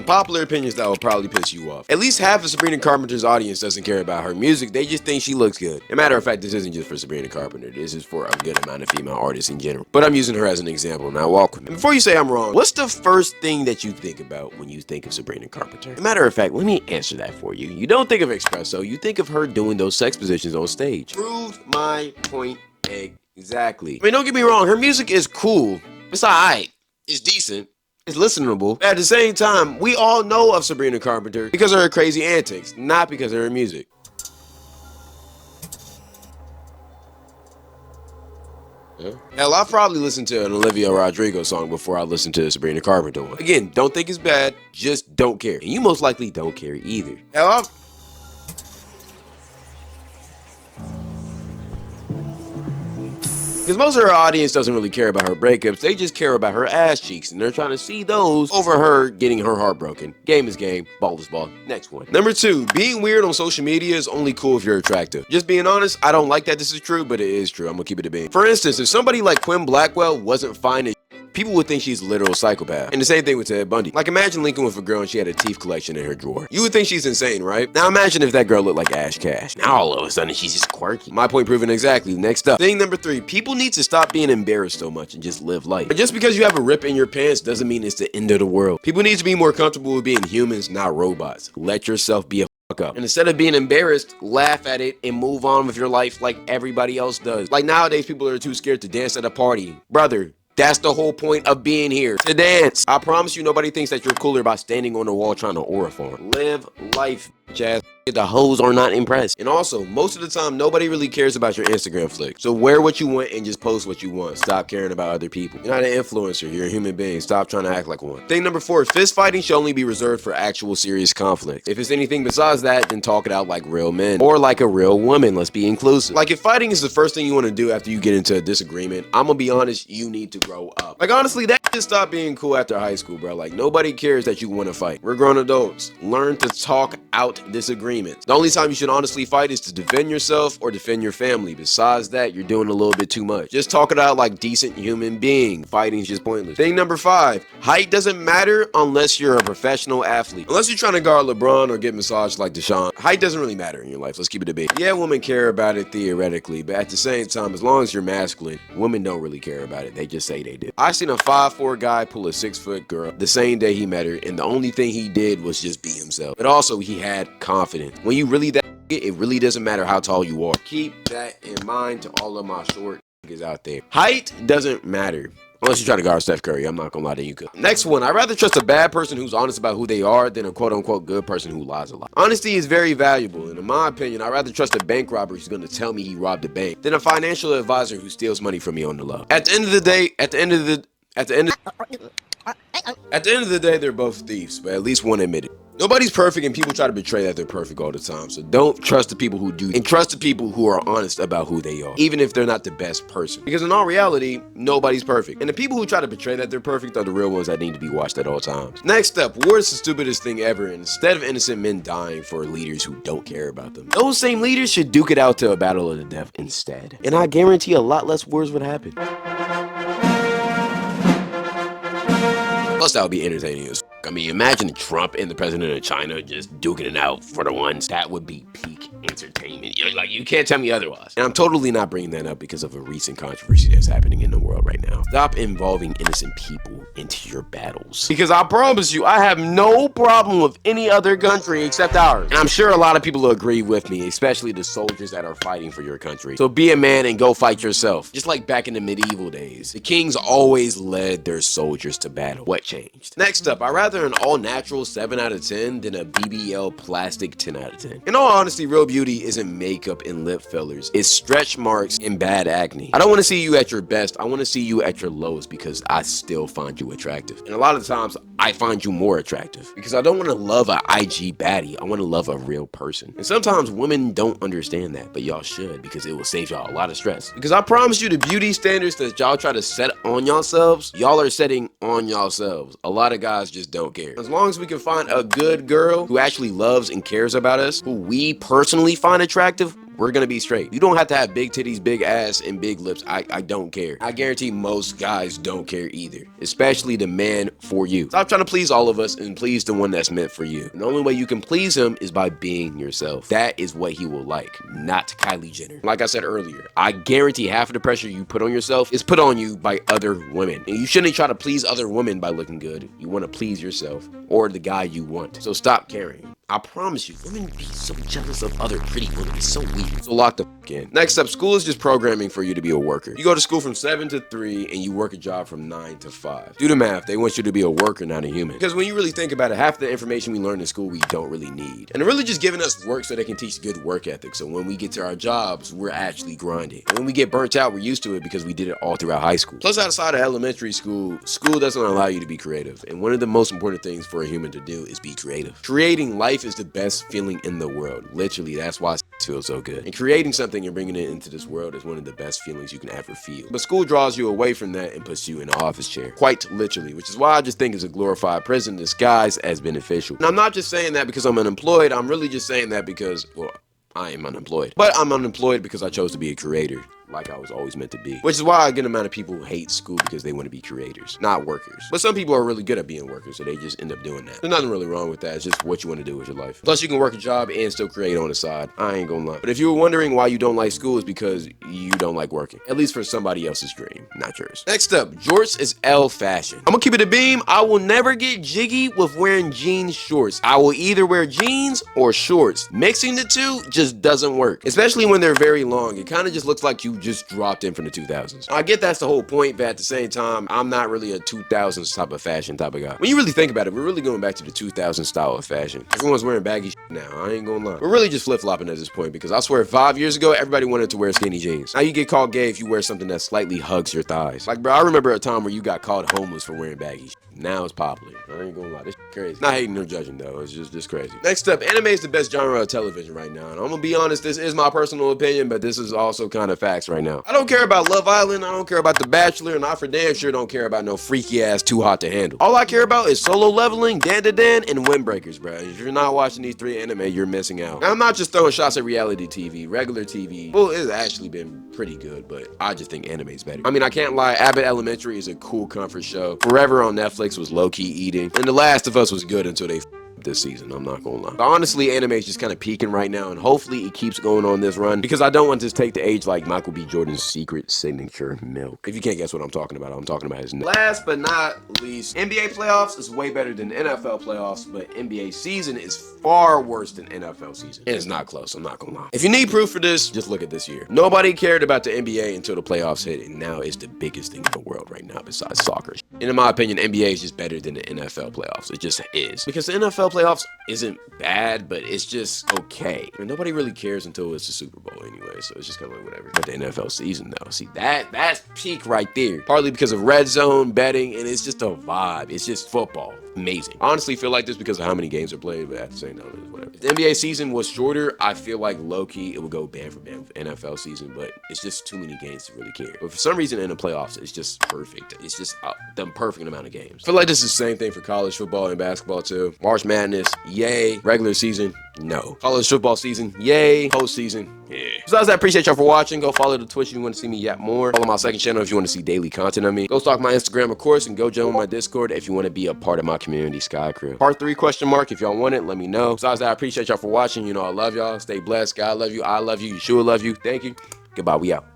Unpopular opinions that will probably piss you off. At least half of Sabrina Carpenter's audience doesn't care about her music, they just think she looks good. As a matter of fact, this isn't just for Sabrina Carpenter, this is for a good amount of female artists in general. But I'm using her as an example, now walk with me. And before you say I'm wrong, what's the first thing that you think about when you think of Sabrina Carpenter? As a matter of fact, let me answer that for you. You don't think of espresso, you think of her doing those sex positions on stage. Proved my point exactly. I mean, don't get me wrong, her music is cool. It's alright. It's decent. It's listenable. At the same time, we all know of Sabrina Carpenter because of her crazy antics, not because of her music. Hell, I've probably listened to an Olivia Rodrigo song before I listened to a Sabrina Carpenter one. Again, don't think it's bad, just don't care. And you most likely don't care either. Hell, because most of her audience doesn't really care about her breakups, they just care about her ass cheeks, and they're trying to see those over her getting her heart broken. Game is game, ball is ball. Next one. Number 2, being weird on social media is only cool if you're attractive. Just being honest, I don't like that this is true, but it is true. I'm gonna keep it a bean. For instance, if somebody like Quinn Blackwell wasn't fine as people would think she's a literal psychopath. And the same thing with Ted Bundy. Like, imagine linking with a girl and she had a teeth collection in her drawer. You would think she's insane, right? Now imagine if that girl looked like Ash Cash. Now all of a sudden she's just quirky. My point proven exactly. Next up. Thing number 3, people need to stop being embarrassed so much and just live life. But just because you have a rip in your pants doesn't mean it's the end of the world. People need to be more comfortable with being humans, not robots. Let yourself be a up. And instead of being embarrassed, laugh at it and move on with your life like everybody else does. Like nowadays, people are too scared to dance at a party. Brother, that's the whole point of being here, to dance. I promise you, nobody thinks that you're cooler by standing on the wall trying to aura farm. Live life, Chaz. The hoes are not impressed. And also, most of the time, nobody really cares about your Instagram flick. So wear what you want and just post what you want. Stop caring about other people. You're not an influencer, you're a human being. Stop trying to act like one. Thing number 4, fist fighting should only be reserved for actual serious conflicts. If it's anything besides that, then talk it out like real men. Or like a real woman, let's be inclusive. Like if fighting is the first thing you want to do after you get into a disagreement, I'm gonna be honest, you need to grow up. Like honestly, that just stopped being cool after high school, bro. Like nobody cares that you want to fight. We're grown adults. Learn to talk out disagreements. The only time you should honestly fight is to defend yourself or defend your family. Besides that, you're doing a little bit too much. Just talk it out like decent human being. Fighting is just pointless. Thing number 5, height doesn't matter unless you're a professional athlete. Unless you're trying to guard LeBron or get massaged like Deshaun, height doesn't really matter in your life. Let's keep it a bit. Yeah, women care about it theoretically, but at the same time, as long as you're masculine, women don't really care about it. They just say they do. I seen a 5'4" guy pull a 6-foot girl the same day he met her, and the only thing he did was just be himself. But also, he had confidence. When you really that, it really doesn't matter how tall you are. Keep that in mind to all of my short niggas out there. Height doesn't matter. Unless you try to guard Steph Curry, I'm not gonna lie to you. Next one, I'd rather trust a bad person who's honest about who they are than a quote-unquote good person who lies a lot. Honesty is very valuable, and in my opinion, I'd rather trust a bank robber who's gonna tell me he robbed a bank than a financial advisor who steals money from me on the low. At the end of the day, they're both thieves, but at least one admitted. Nobody's perfect and people try to betray that they're perfect all the time. So don't trust the people who do and trust the people who are honest about who they are, even if they're not the best person. Because in all reality, nobody's perfect. And the people who try to betray that they're perfect are the real ones that need to be watched at all times. Next up, war is the stupidest thing ever. And instead of innocent men dying for leaders who don't care about them, those same leaders should duke it out to a battle of the death instead. And I guarantee a lot less wars would happen. Plus, that would be entertaining as f. I mean, imagine Trump and the president of China just duking it out for the ones. That would be peak entertainment. You can't tell me otherwise. And I'm totally not bringing that up because of a recent controversy that's happening in the world right now. Stop involving innocent people into your battles. Because I promise you, I have no problem with any other country except ours. And I'm sure a lot of people will agree with me, especially the soldiers that are fighting for your country. So be a man and go fight yourself. Just like back in the medieval days, the kings always led their soldiers to battle. What changed? Next up, I'd rather an all-natural 7 out of 10 than a BBL plastic 10 out of 10. In all honesty, real beauty isn't makeup and lip fillers. It's stretch marks and bad acne. I don't want to see you at your best. I want to see you at your lowest because I still find you attractive. And a lot of times, I find you more attractive because I don't want to love an IG baddie. I want to love a real person. And sometimes women don't understand that, but y'all should because it will save y'all a lot of stress. Because I promise you the beauty standards that y'all try to set on yourselves, y'all are setting on yourselves. A lot of guys just don't care. As long as we can find a good girl who actually loves and cares about us, who we personally find attractive, we're gonna be straight. You don't have to have big titties, big ass, and big lips. I don't care. I guarantee most guys don't care either, especially the man for you. Stop trying to please all of us and please the one that's meant for you. And the only way you can please him is by being yourself. That is what he will like, not Kylie Jenner. Like I said earlier, I guarantee half of the pressure you put on yourself is put on you by other women. And you shouldn't try to please other women by looking good. You want to please yourself or the guy you want. So stop caring. I promise you, women be so jealous of other pretty women. It's so weird. So lock the fuck in. Next up, school is just programming for you to be a worker. You go to school from 7 to 3 and you work a job from 9 to 5. Do the math. They want you to be a worker, not a human. Because when you really think about it, half the information we learn in school we don't really need. And they're really just giving us work so they can teach good work ethic. So when we get to our jobs, we're actually grinding. And when we get burnt out, we're used to it because we did it all throughout high school. Plus, outside of elementary school, school doesn't allow you to be creative. And one of the most important things for a human to do is be creative. Creating life is the best feeling in the world. Literally, that's why it feels so good. And creating something and bringing it into this world is one of the best feelings you can ever feel. But school draws you away from that and puts you in an office chair. Quite literally, which is why I just think it's a glorified prison disguised as beneficial. And I'm not just saying that because I'm unemployed. I'm really just saying that because, well, I am unemployed. But I'm unemployed because I chose to be a creator, like I was always meant to be. Which is why a good amount of people hate school, because they want to be creators, not workers. But some people are really good at being workers, so they just end up doing that. There's nothing really wrong with that. It's just what you want to do with your life. Plus, you can work a job and still create on the side. I ain't gonna lie. But if you were wondering why you don't like school, it's because you don't like working. At least for somebody else's dream, not yours. Next up, jorts is L fashion. I'm gonna keep it a beam. I will never get jiggy with wearing jean shorts. I will either wear jeans or shorts. Mixing the two just doesn't work. Especially when they're very long. It kind of just looks like you just dropped in from the 2000s. I get that's the whole point, but at the same time, I'm not really a 2000s type of fashion type of guy. When you really think about it, we're really going back to the 2000s style of fashion. Everyone's wearing baggy shit now. I ain't gonna lie. We're really just flip-flopping at this point, because I swear 5 years ago, everybody wanted to wear skinny jeans. Now you get called gay if you wear something that slightly hugs your thighs. Like, bro, I remember a time where you got called homeless for wearing baggy shit. Now it's popular. I ain't gonna lie, this shit crazy. Not hating or judging though, it's just crazy. Next up, anime is the best genre of television right now. And I'm gonna be honest, this is my personal opinion, but this is also kind of facts right now. I don't care about Love Island, I don't care about The Bachelor, and I for damn sure don't care about no freaky ass Too Hot to Handle. All I care about is Solo Leveling, Dan to Dan, and Windbreakers, bro. If you're not watching these 3 anime, you're missing out. Now, I'm not just throwing shots at reality TV. Regular TV, well, it's actually been pretty good, but I just think anime is better. I mean, I can't lie, Abbott Elementary is a cool comfort show. Forever on Netflix was low-key eating, and The Last of Us was good until they this season, I'm not gonna lie. But honestly, anime is just kind of peaking right now, and hopefully it keeps going on this run, because I don't want this to take the age like Michael B. Jordan's secret signature milk. If you can't guess what I'm talking about, I'm talking about his name. Last but not least, NBA playoffs is way better than NFL playoffs, but NBA season is far worse than NFL season. And it's not close, I'm not gonna lie. If you need proof for this, just look at this year. Nobody cared about the NBA until the playoffs hit, and now it's the biggest thing in the world right now besides soccer. And in my opinion, NBA is just better than the NFL playoffs. It just is. Because the NFL playoffs isn't bad, but it's just okay. And nobody really cares until it's the Super Bowl anyway, so it's just kind of like whatever. But the NFL season though, see that's peak right there. Partly because of red zone betting, and it's just a vibe. It's just football. Amazing. I honestly feel like this because of how many games are played, but at the same time, it's whatever. If the NBA season was shorter, I feel like low-key it would go band for band with NFL season, but it's just too many games to really care. But for some reason in the playoffs, it's just perfect. It's just the perfect amount of games. I feel like this is the same thing for college football and basketball too. March Madness, yay. Regular season, no. College football season, yay. Postseason, yeah. Besides that, I appreciate y'all for watching. Go follow the Twitch if you want to see me yap more. Follow my second channel if you want to see daily content of me. Go stalk my Instagram, of course, and go join my Discord if you want to be a part of my community, Sky Crew. Part 3 question mark. If y'all want it, let me know. Besides that, I appreciate y'all for watching. You know I love y'all. Stay blessed. God love you. I love you. Yeshua love you. Thank you. Goodbye. We out.